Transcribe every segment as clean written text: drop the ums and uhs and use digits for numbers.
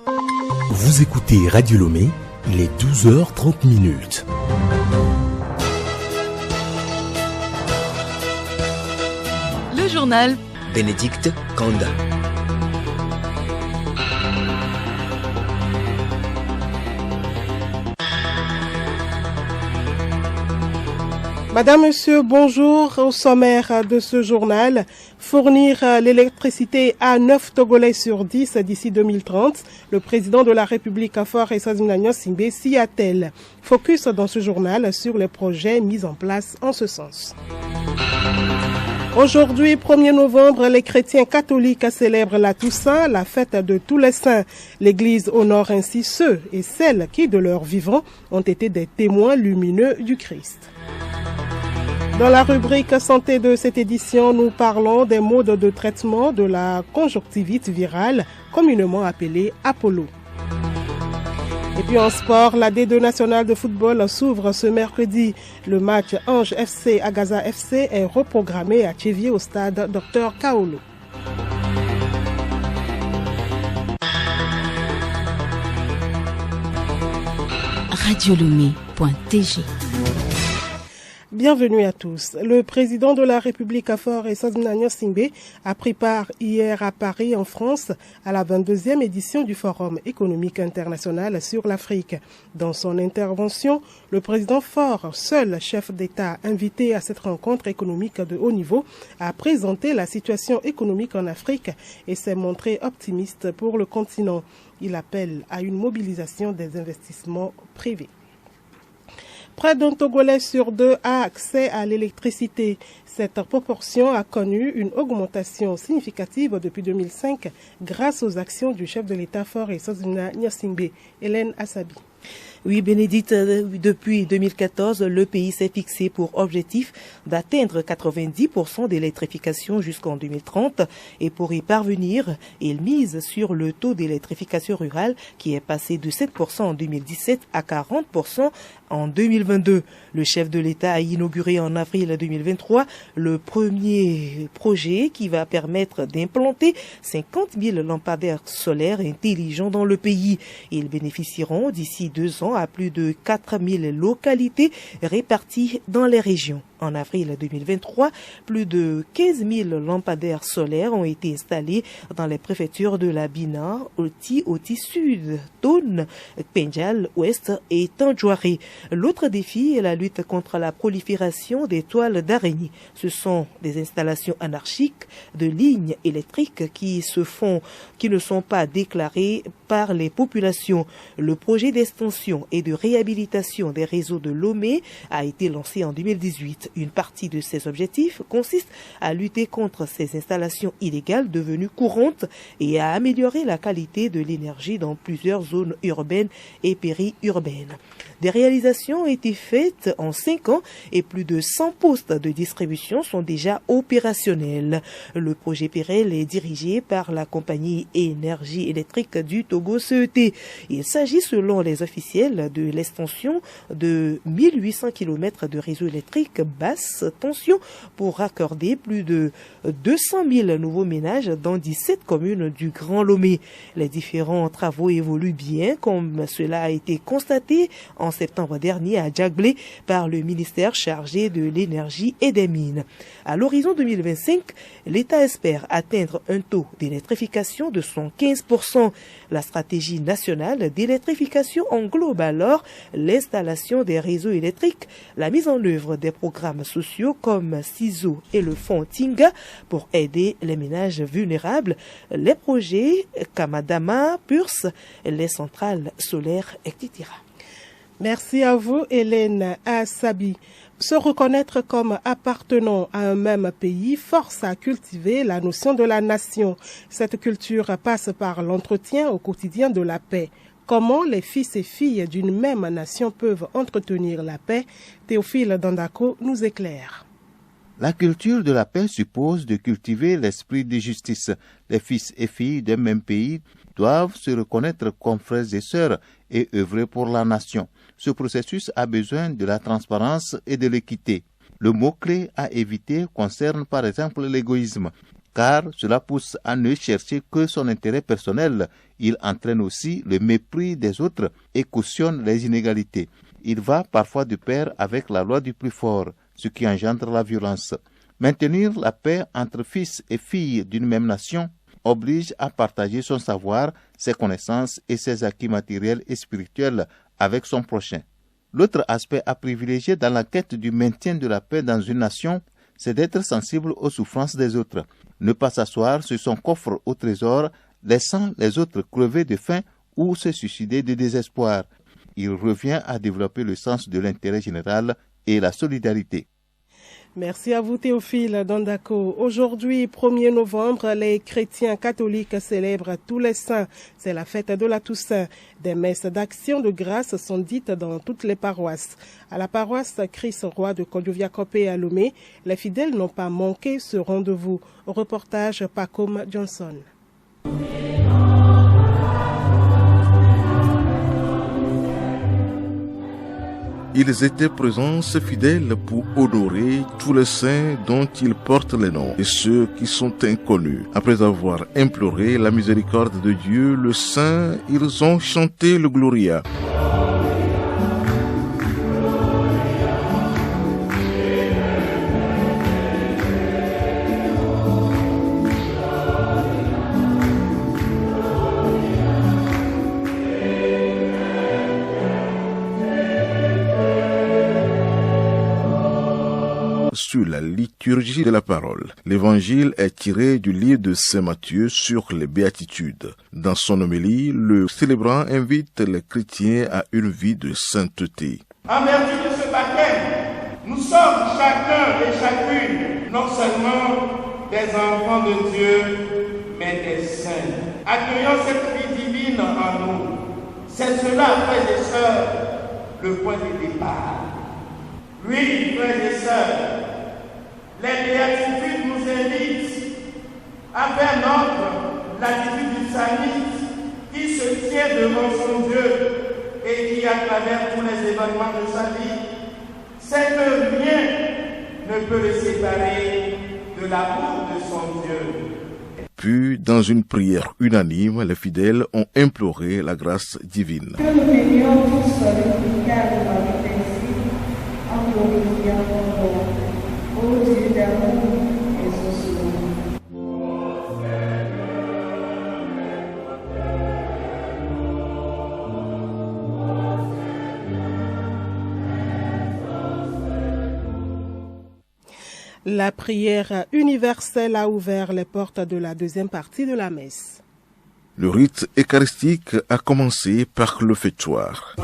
Vous écoutez Radio Lomé, il est 12h30. Le journal Bénédicte Kanda. Madame, Monsieur, bonjour. Au sommaire de ce journal, fournir l'électricité à 9 Togolais sur 10 d'ici 2030. Le président de la République, Faure Essaouzmouna Gnassingbé, s'y attelle. Focus dans ce journal sur les projets mis en place en ce sens. Aujourd'hui, 1er novembre, les chrétiens catholiques célèbrent la Toussaint, la fête de tous les saints. L'Église honore ainsi ceux et celles qui, de leur vivant, ont été des témoins lumineux du Christ. Dans la rubrique santé de cette édition, nous parlons des modes de traitement de la conjonctivite virale, communément appelée Apollo. Et puis en sport, la D2 nationale de football s'ouvre ce mercredi. Le match Ange FC à Gaza FC est reprogrammé à Tchévier au stade Dr Kaolo. radiolomé.tg. Bienvenue à tous. Le président de la République, Faure Essaouzmouna Gnassingbé, a pris part hier à Paris, en France, à la 22e édition du Forum économique international sur l'Afrique. Dans son intervention, le président Faure, seul chef d'État invité à cette rencontre économique de haut niveau, a présenté la situation économique en Afrique et s'est montré optimiste pour le continent. Il appelle à une mobilisation des investissements privés. Près d'un Togolais sur 2 a accès à l'électricité. Cette proportion a connu une augmentation significative depuis 2005 grâce aux actions du chef de l'État Faure Essaouzmouna Gnassingbé, Hélène Assabi. Oui, Bénédicte, depuis 2014, le pays s'est fixé pour objectif d'atteindre 90% d'électrification jusqu'en 2030 et pour y parvenir, il mise sur le taux d'électrification rurale qui est passé de 7% en 2017 à 40% en 2022. Le chef de l'État a inauguré en avril 2023 le premier projet qui va permettre d'implanter 50 000 lampadaires solaires intelligents dans le pays. Ils bénéficieront d'ici 2 ans à plus de 4 000 localités réparties dans les régions. En avril 2023, plus de 15 000 lampadaires solaires ont été installés dans les préfectures de la Bina, Oti Sud, Tone, Pendjal, Ouest et Tandjouaré. L'autre défi est la lutte contre la prolifération des toiles d'araignée. Ce sont des installations anarchiques de lignes électriques qui ne sont pas déclarées par les populations. Le projet d'extension et de réhabilitation des réseaux de Lomé a été lancé en 2018. Une partie de ces objectifs consiste à lutter contre ces installations illégales devenues courantes et à améliorer la qualité de l'énergie dans plusieurs zones urbaines et périurbaines. Des réalisations ont été faites en 5 ans et plus de 100 postes de distribution sont déjà opérationnels. Le projet Pérel est dirigé par la compagnie Énergie électrique du Togo CET. Il s'agit, selon les officiels, de l'extension de 1800 km de réseau électrique basse tension pour raccorder plus de 200 000 nouveaux ménages dans 17 communes du Grand Lomé. Les différents travaux évoluent bien, comme cela a été constaté en septembre dernier à Djagblé par le ministère chargé de l'énergie et des mines. À l'horizon 2025, l'État espère atteindre un taux d'électrification de 115%. La stratégie nationale d'électrification englobe alors l'installation des réseaux électriques, la mise en œuvre des programmes sociaux comme CISO et le fonds Tinga pour aider les ménages vulnérables, les projets Kamadama, Purs, les centrales solaires, etc. Merci à vous, Hélène Assabi. Se reconnaître comme appartenant à un même pays force à cultiver la notion de la nation. Cette culture passe par l'entretien au quotidien de la paix. Comment les fils et filles d'une même nation peuvent entretenir la paix? Théophile Dandako nous éclaire. La culture de la paix suppose de cultiver l'esprit de justice. Les fils et filles d'un même pays doivent se reconnaître comme frères et sœurs et œuvrer pour la nation. Ce processus a besoin de la transparence et de l'équité. Le mot-clé à éviter concerne par exemple l'égoïsme. car cela pousse à ne chercher que son intérêt personnel. Il entraîne aussi le mépris des autres et cautionne les inégalités. Il va parfois de pair avec la loi du plus fort, ce qui engendre la violence. Maintenir la paix entre fils et filles d'une même nation oblige à partager son savoir, ses connaissances et ses acquis matériels et spirituels avec son prochain. L'autre aspect à privilégier dans la quête du maintien de la paix dans une nation, c'est d'être sensible aux souffrances des autres. Ne pas s'asseoir sur son coffre au trésor, laissant les autres crever de faim ou se suicider de désespoir. Il revient à développer le sens de l'intérêt général et la solidarité. Merci à vous Théophile Dandako. Aujourd'hui, 1er novembre, les chrétiens catholiques célèbrent tous les saints. C'est la fête de la Toussaint. Des messes d'action de grâce sont dites dans toutes les paroisses. À la paroisse Christ Roi de Kodjoviakopé à Lomé, les fidèles n'ont pas manqué ce rendez-vous. Reportage Pacom Johnson. Ils étaient présents, ces fidèles, pour honorer tous les saints dont ils portent les noms et ceux qui sont inconnus. Après avoir imploré la miséricorde de Dieu, le saint, ils ont chanté le Gloria. Sur la liturgie de la parole. L'évangile est tiré du livre de Saint Matthieu sur les béatitudes. Dans son homélie, le célébrant invite les chrétiens à une vie de sainteté. En vertu de ce baptême, nous sommes chacun et chacune non seulement des enfants de Dieu, mais des saints. Accueillons cette vie divine en nous. C'est cela, frères et sœurs, le point de départ. Oui, frères et sœurs, les béatitudes nous invitent à faire notre l'attitude du psalmiste qui se tient devant son Dieu et qui, à travers tous les événements de sa vie, sait que rien ne peut le séparer de l'amour de son Dieu. Puis, dans une prière unanime, les fidèles ont imploré la grâce divine. Que nous venions tous l'efficace de la vie en glorifiant ton nom, ô Dieu d'amour et La prière universelle a ouvert les portes de la deuxième partie de la messe. Le rite eucharistique a commencé par le fêtoir.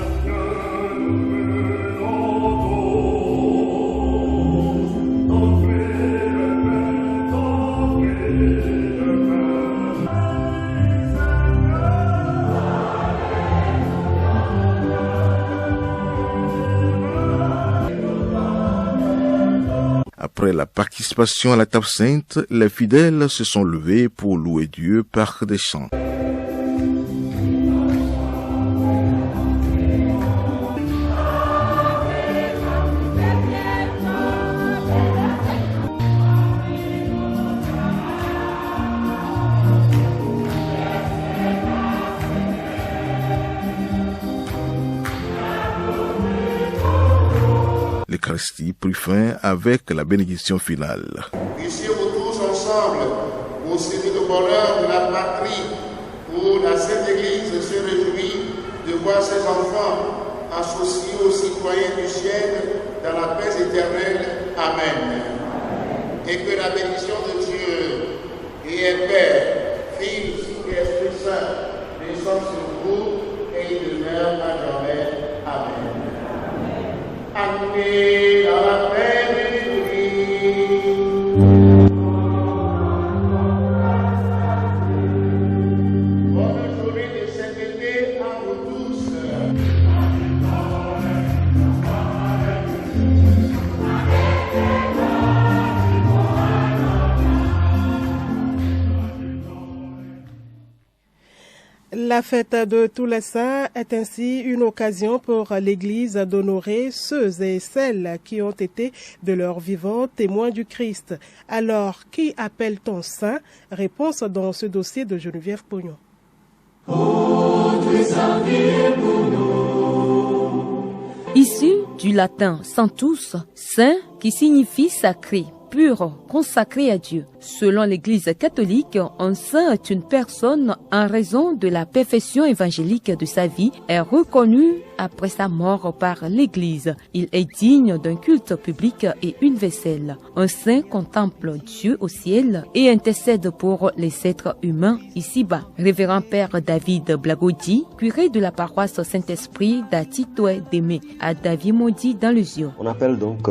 Après la participation à la table sainte, les fidèles se sont levés pour louer Dieu par des chants. L'Eucharistie prit fin avec la bénédiction finale. Puissions-vous tous ensemble, pour célébrer le bonheur de la patrie, où la Sainte Église se réjouit de voir ses enfants associés aux citoyens du ciel dans la paix éternelle. Amen. Et que la bénédiction de Dieu, qui est Père, Fils et Esprit Saint, descende sur vous et il demeure à jamais. Amen. Amen. Dans la paix de Dieu. Bonne journée de cet été à vous tous. La fête de tous les saints est ainsi une occasion pour l'Église d'honorer ceux et celles qui ont été de leur vivant témoins du Christ. Alors, qui appelle-t-on saint? Réponse dans ce dossier de Geneviève Pognon. Issu du latin sanctus, saint, qui signifie sacré, pur, consacré à Dieu. Selon l'Église catholique, un saint est une personne en raison de la perfection évangélique de sa vie est reconnu après sa mort par l'Église. Il est digne d'un culte public et universel. Un saint contemple Dieu au ciel et intercède pour les êtres humains ici-bas. Révérend Père David Blagodi, curé de la paroisse Saint-Esprit d'Atitoué d'Aimé, à Davimodi dans les yeux. On appelle donc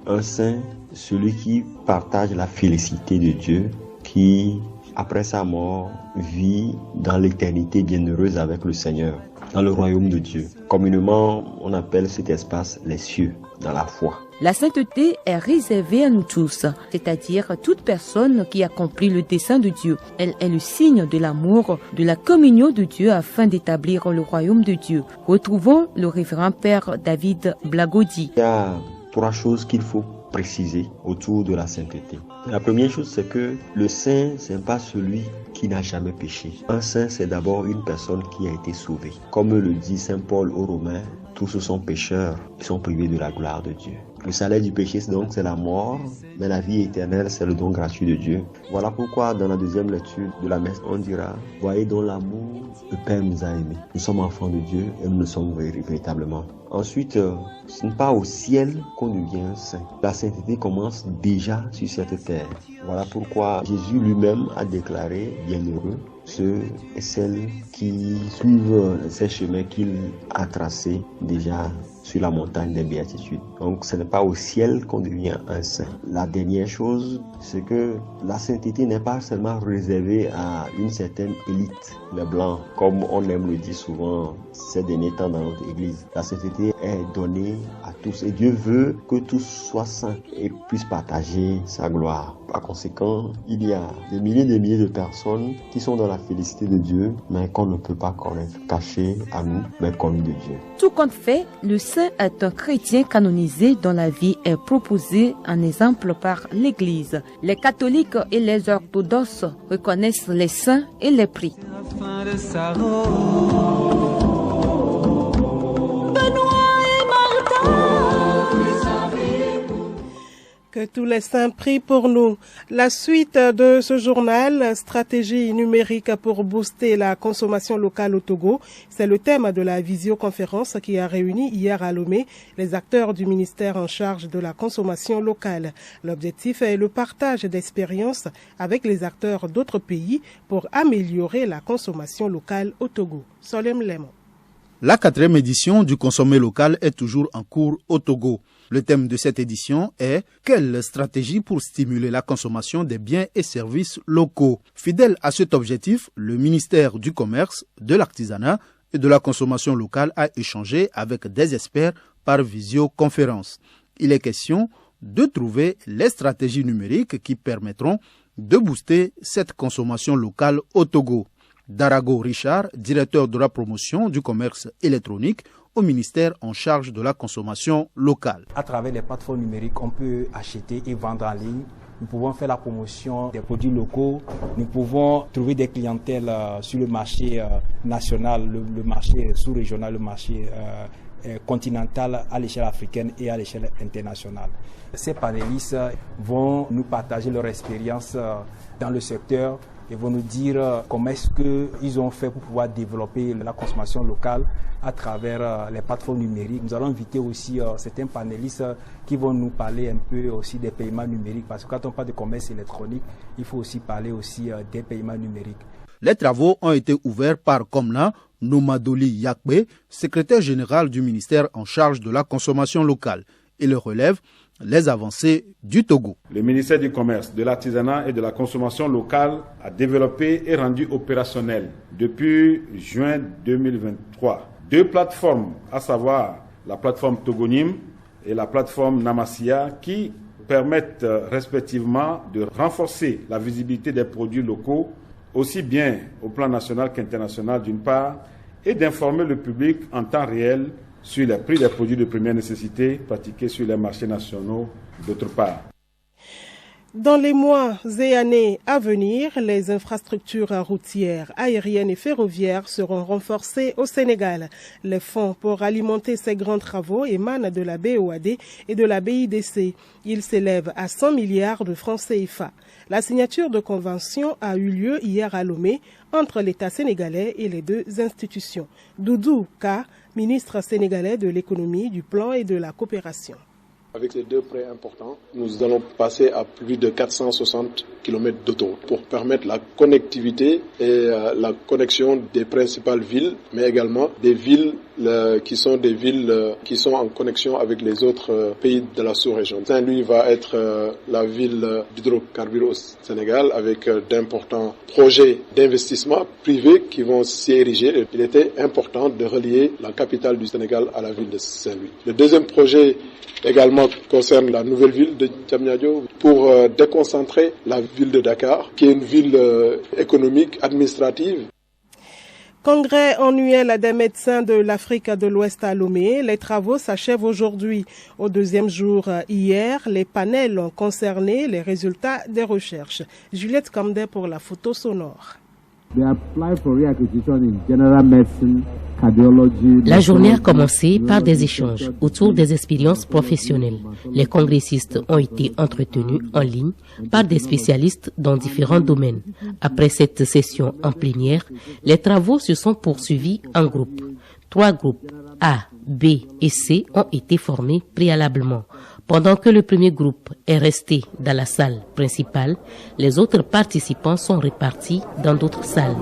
un saint celui qui partage la félicité de Dieu, qui, après sa mort, vit dans l'éternité bienheureuse avec le Seigneur, dans le royaume de Dieu. Communément, on appelle cet espace les cieux, dans la foi. La sainteté est réservée à nous tous, c'est-à-dire toute personne qui accomplit le dessein de Dieu. Elle est le signe de l'amour, de la communion de Dieu afin d'établir le royaume de Dieu. Retrouvons le révérend Père David Blagodi. Il y a 3 choses qu'il faut préciser autour de la sainteté. La première chose, c'est que le saint, ce n'est pas celui qui n'a jamais péché. Un saint, c'est d'abord une personne qui a été sauvée. Comme le dit saint Paul aux Romains, tous sont pécheurs, ils sont privés de la gloire de Dieu. Le salaire du péché, donc, c'est la mort, mais la vie éternelle, c'est le don gratuit de Dieu. Voilà pourquoi, dans la deuxième lecture de la messe, on dira « Voyez dans l'amour, le Père nous a aimés. Nous sommes enfants de Dieu et nous le sommes véritablement. » Ensuite, ce n'est pas au ciel qu'on devient saint. La sainteté commence déjà sur cette terre. Voilà pourquoi Jésus lui-même a déclaré « Bienheureux ceux et celles qui suivent ces chemins qu'il a tracés déjà sur la montagne des béatitudes. » Donc ce n'est pas au ciel qu'on devient un saint. La dernière chose, c'est que la sainteté n'est pas seulement réservée à une certaine élite, les blancs, comme on aime le dire souvent ces derniers temps dans notre église. La sainteté est donnée à tous et Dieu veut que tous soient saints et puissent partager sa gloire. Par conséquent, il y a des milliers de personnes qui sont dans la félicité de Dieu, mais qu'on ne peut pas connaître, cachées à nous, mais connues de Dieu. Tout compte fait, le saint est un chrétien canonisé dont la vie est proposée en exemple par l'Église. Les catholiques et les orthodoxes reconnaissent les saints et les prient. Que tous les saints prient pour nous. La suite de ce journal, stratégie numérique pour booster la consommation locale au Togo, c'est le thème de la visioconférence qui a réuni hier à Lomé les acteurs du ministère en charge de la consommation locale. L'objectif est le partage d'expériences avec les acteurs d'autres pays pour améliorer la consommation locale au Togo. Solem Lemon. La 4e édition du Consommer local est toujours en cours au Togo. Le thème de cette édition est « Quelle stratégie pour stimuler la consommation des biens et services locaux ?» Fidèle à cet objectif, le ministère du Commerce, de l'Artisanat et de la Consommation locale a échangé avec des experts par visioconférence. Il est question de trouver les stratégies numériques qui permettront de booster cette consommation locale au Togo. Darago Richard, directeur de la promotion du commerce électronique au ministère en charge de la consommation locale. À travers les plateformes numériques, on peut acheter et vendre en ligne. Nous pouvons faire la promotion des produits locaux. Nous pouvons trouver des clientèles sur le marché national, le marché sous-régional, le marché continental à l'échelle africaine et à l'échelle internationale. Ces panélistes vont nous partager leur expérience dans le secteur et vont nous dire comment est-ce qu'ils ont fait pour pouvoir développer la consommation locale à travers les plateformes numériques. Nous allons inviter aussi certains panélistes qui vont nous parler un peu aussi des paiements numériques, parce que quand on parle de commerce électronique, il faut aussi parler aussi des paiements numériques. Les travaux ont été ouverts par Komna Nomadoli Yakbe, secrétaire général du ministère en charge de la consommation locale. Il relève les avancées du Togo. Le ministère du Commerce, de l'Artisanat et de la Consommation locale a développé et rendu opérationnel depuis juin 2023 2 plateformes, à savoir la plateforme Togonim et la plateforme Namasia, qui permettent respectivement de renforcer la visibilité des produits locaux aussi bien au plan national qu'international d'une part, et d'informer le public en temps réel sur les prix des produits de première nécessité pratiqués sur les marchés nationaux d'autre part. Dans les mois et années à venir, les infrastructures routières, aériennes et ferroviaires seront renforcées au Sénégal. Les fonds pour alimenter ces grands travaux émanent de la BOAD et de la BIDC. Ils s'élèvent à 100 milliards de francs CFA. La signature de convention a eu lieu hier à Lomé entre l'État sénégalais et les deux institutions. Doudou Ka, ministre sénégalais de l'économie, du plan et de la coopération. Avec ces deux prêts importants, nous allons passer à plus de 460 km d'autoroute pour permettre la connectivité et la connexion des principales villes, mais également des villes qui sont en connexion avec les autres pays de la sous-région. Saint-Louis va être la ville d'hydrocarbures au Sénégal avec d'importants projets d'investissement privés qui vont s'y ériger. Il était important de relier la capitale du Sénégal à la ville de Saint-Louis. Le deuxième projet également concerne la nouvelle ville de Diamniadio pour déconcentrer la ville de Dakar, qui est une ville économique, administrative. Congrès annuel des médecins de l'Afrique de l'Ouest à Lomé. Les travaux s'achèvent aujourd'hui. Au deuxième jour hier, les panels ont concerné les résultats des recherches. Juliette Kamdé pour la photo sonore. La journée a commencé par des échanges autour des expériences professionnelles. Les congressistes ont été entretenus en ligne par des spécialistes dans différents domaines. Après cette session en plénière, les travaux se sont poursuivis en groupes. 3 groupes A, B et C ont été formés préalablement. Pendant que le premier groupe est resté dans la salle principale, les autres participants sont répartis dans d'autres salles.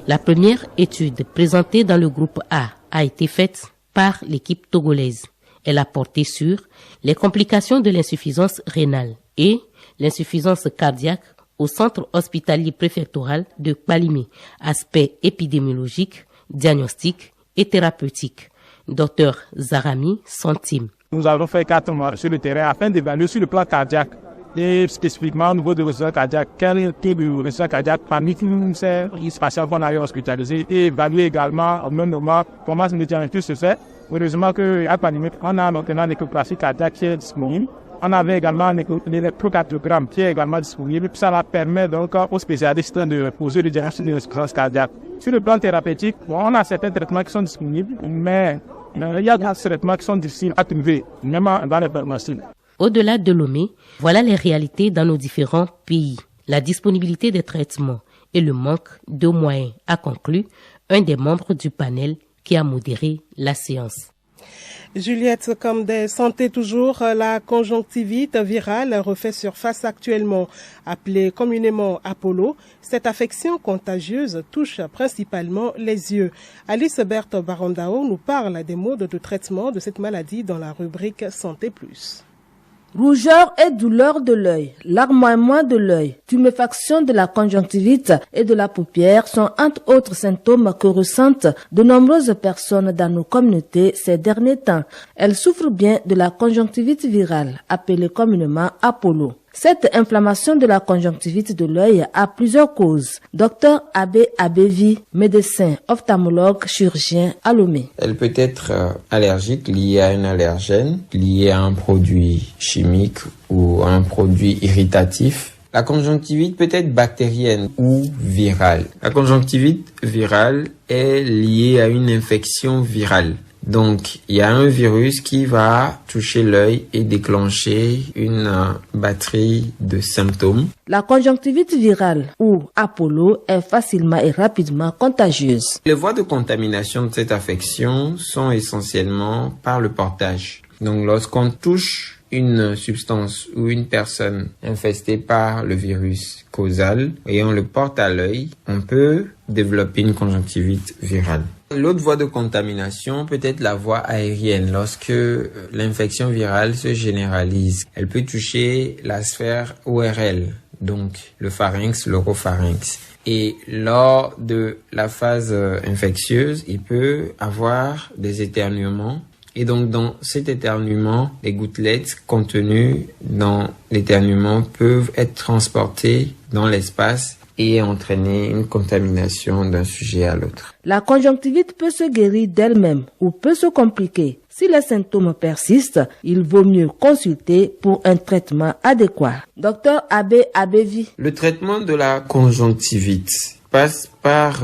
La première étude présentée dans le groupe A été faite par l'équipe togolaise. Elle a porté sur les complications de l'insuffisance rénale et l'insuffisance cardiaque au centre hospitalier préfectoral de Kpalimé, aspect épidémiologique, diagnostic et thérapeutique. Dr Zarami Santim. Nous avons fait 4 mois sur le terrain afin d'évaluer sur le plan cardiaque et spécifiquement au niveau de résultats cardiaques, quel type de résultats cardiaques parmi ces patients qu'on a hospitalisés et évaluer également au même moment comment le diagnostic se fait. Heureusement qu'à Panimé, on a maintenant une échographie cardiaque qui est disponible. On avait également l'électrocardiogramme qui est également disponible. Puis ça permet donc aux spécialistes de poser le diagnostic de l'insuffisance cardiaque. Sur le plan thérapeutique, on a certains traitements qui sont disponibles, mais il y a des traitements qui sont difficiles à trouver, même dans les pharmacies. Au-delà de Lomé, voilà les réalités dans nos différents pays. La disponibilité des traitements et le manque de moyens, a conclu un des membres du panel qui a modéré la séance. Juliette Kamdé, santé toujours, la conjonctivite virale refait surface actuellement. Appelée communément Apollo, cette affection contagieuse touche principalement les yeux. Alice Berthe Barondao nous parle des modes de traitement de cette maladie dans la rubrique Santé Plus. Rougeur et douleur de l'œil, larmoiement de l'œil, tuméfaction de la conjonctivite et de la paupière sont entre autres symptômes que ressentent de nombreuses personnes dans nos communautés ces derniers temps. Elles souffrent bien de la conjonctivite virale, appelée communément Apollo. Cette inflammation de la conjonctivite de l'œil a plusieurs causes. Dr Abbé Abévi, médecin, ophtalmologue, chirurgien à Lomé. Elle peut être allergique, liée à un allergène, liée à un produit chimique ou à un produit irritatif. La conjonctivite peut être bactérienne ou virale. La conjonctivite virale est liée à une infection virale. Donc, il y a un virus qui va toucher l'œil et déclencher une batterie de symptômes. La conjonctivite virale ou Apollo est facilement et rapidement contagieuse. Les voies de contamination de cette affection sont essentiellement par le portage. Donc, lorsqu'on touche une substance ou une personne infestée par le virus causal et on le porte à l'œil, on peut développer une conjonctivite virale. L'autre voie de contamination peut être la voie aérienne. Lorsque l'infection virale se généralise, elle peut toucher la sphère ORL, donc le pharynx, l'oropharynx. Et lors de la phase infectieuse, il peut avoir des éternuements Et donc, dans cet éternuement, les gouttelettes contenues dans l'éternuement peuvent être transportées dans l'espace et entraîner une contamination d'un sujet à l'autre. La conjonctivite peut se guérir d'elle-même ou peut se compliquer. Si les symptômes persistent, il vaut mieux consulter pour un traitement adéquat. Docteur Abbé Abévi. Le traitement de la conjonctivite passe par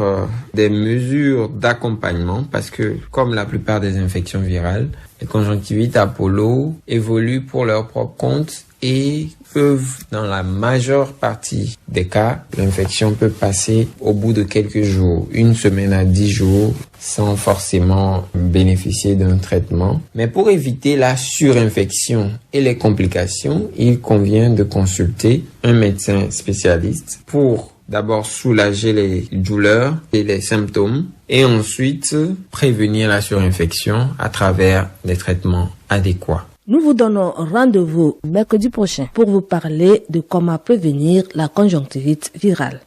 des mesures d'accompagnement parce que, comme la plupart des infections virales, les conjonctivites Apollo évoluent pour leur propre compte et peuvent, dans la majeure partie des cas, l'infection peut passer au bout de quelques jours, 1 semaine à 10 jours, sans forcément bénéficier d'un traitement. Mais pour éviter la surinfection et les complications, il convient de consulter un médecin spécialiste pour d'abord soulager les douleurs et les symptômes et ensuite prévenir la surinfection à travers des traitements adéquats. Nous vous donnons rendez-vous mercredi prochain pour vous parler de comment prévenir la conjonctivite virale.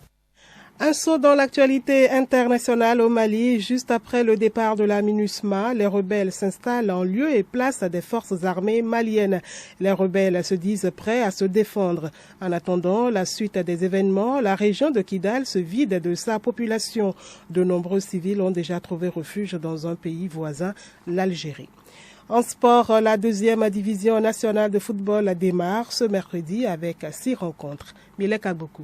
Un saut dans l'actualité internationale au Mali. Juste après le départ de la MINUSMA, les rebelles s'installent en lieu et place des forces armées maliennes. Les rebelles se disent prêts à se défendre. En attendant la suite des événements, la région de Kidal se vide de sa population. De nombreux civils ont déjà trouvé refuge dans un pays voisin, l'Algérie. En sport, la 2e division nationale de football démarre ce mercredi avec 6 rencontres. Milek Aboku.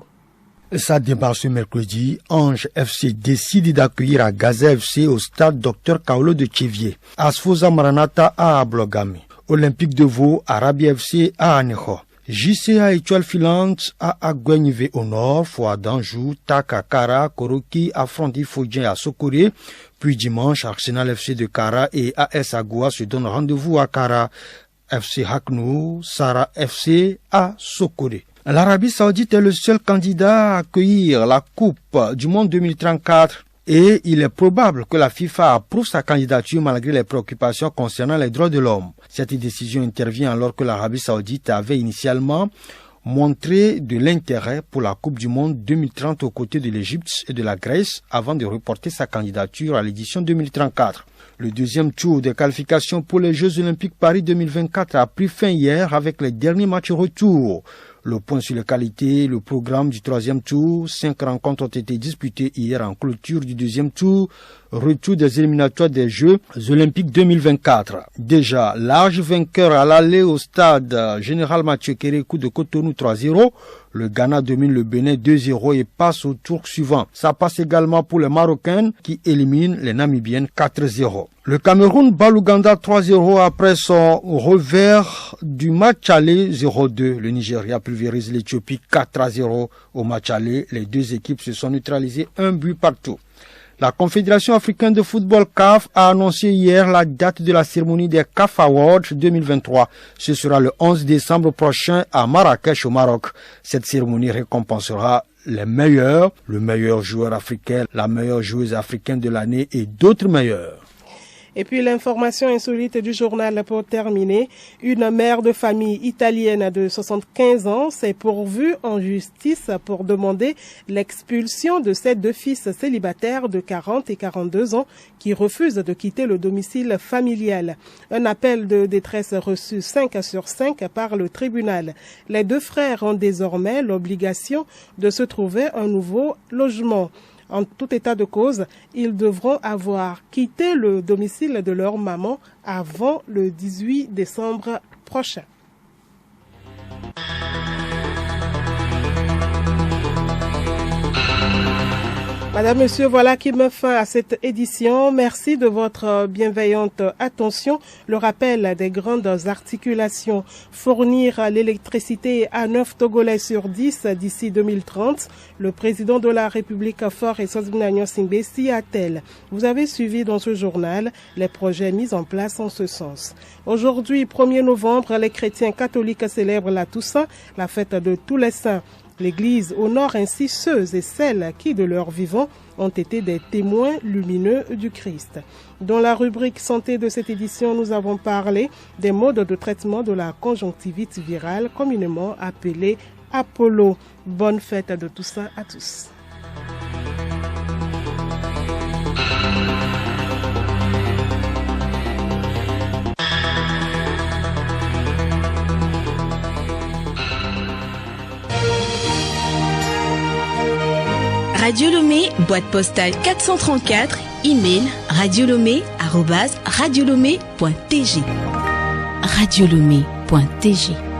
Ça démarre ce mercredi. Ange FC décide d'accueillir à Gaza FC au stade Dr Kaolo de Tchévier. Asfoza Maranata à Ablogami. Olympique de Vaud, Arabie FC à Anejo. JCA Étoile Filante à Agouenive au nord, Foua d'Anjou, Taka Kara, Koroki affronte Ifodien à Sokoré. Puis dimanche, Arsenal FC de Kara et AS Agoua se donnent rendez-vous à Kara. FC Haknou, Sara FC à Sokoré. L'Arabie Saoudite est le seul candidat à accueillir la Coupe du Monde 2034 et il est probable que la FIFA approuve sa candidature malgré les préoccupations concernant les droits de l'homme. Cette décision intervient alors que l'Arabie Saoudite avait initialement montré de l'intérêt pour la Coupe du Monde 2030 aux côtés de l'Égypte et de la Grèce avant de reporter sa candidature à l'édition 2034. Le deuxième tour de qualification pour les Jeux Olympiques Paris 2024 a pris fin hier avec les derniers matchs retour. Le point sur les qualités, le programme du 3e tour, 5 rencontres ont été disputées hier en clôture du 2e tour, retour des éliminatoires des Jeux Olympiques 2024. Déjà, large vainqueur à l'aller au stade Général Mathieu Kérékou de Cotonou 3-0. Le Ghana domine le Bénin 2-0 et passe au tour suivant. Ça passe également pour les Marocaines qui éliminent les Namibiennes 4-0. Le Cameroun bat l'Ouganda 3-0 après son revers du match aller 0-2. Le Nigeria pulvérise l'Éthiopie 4-0 au match aller. Les deux équipes se sont neutralisées 1 but partout. La Confédération africaine de football CAF a annoncé hier la date de la cérémonie des CAF Awards 2023. Ce sera le 11 décembre prochain à Marrakech au Maroc. Cette cérémonie récompensera les meilleurs, le meilleur joueur africain, la meilleure joueuse africaine de l'année et d'autres meilleurs. Et puis l'information insolite du journal pour terminer. Une mère de famille italienne de 75 ans s'est pourvue en justice pour demander l'expulsion de ses 2 fils célibataires de 40 et 42 ans qui refusent de quitter le domicile familial. Un appel de détresse reçu 5 sur 5 par le tribunal. Les 2 frères ont désormais l'obligation de se trouver un nouveau logement. En tout état de cause, ils devront avoir quitté le domicile de leur maman avant le 18 décembre prochain. Madame, Monsieur, voilà qui met fin à cette édition. Merci de votre bienveillante attention. Le rappel des grandes articulations. Fournir l'électricité à 9 Togolais sur 10 d'ici 2030. Le président de la République, Faure Essozimna-Nyong'Singbe, s'y attelle. Vous avez suivi dans ce journal les projets mis en place en ce sens. Aujourd'hui, 1er novembre, les chrétiens catholiques célèbrent la Toussaint, la fête de tous les saints. L'Église honore ainsi ceux et celles qui, de leur vivant, ont été des témoins lumineux du Christ. Dans la rubrique santé de cette édition, nous avons parlé des modes de traitement de la conjonctivite virale, communément appelée Apollo. Bonne fête de Toussaint à tous. Radio Lomé, boîte postale 434, email radiolomé@radiolomé.tg. radiolomé.tg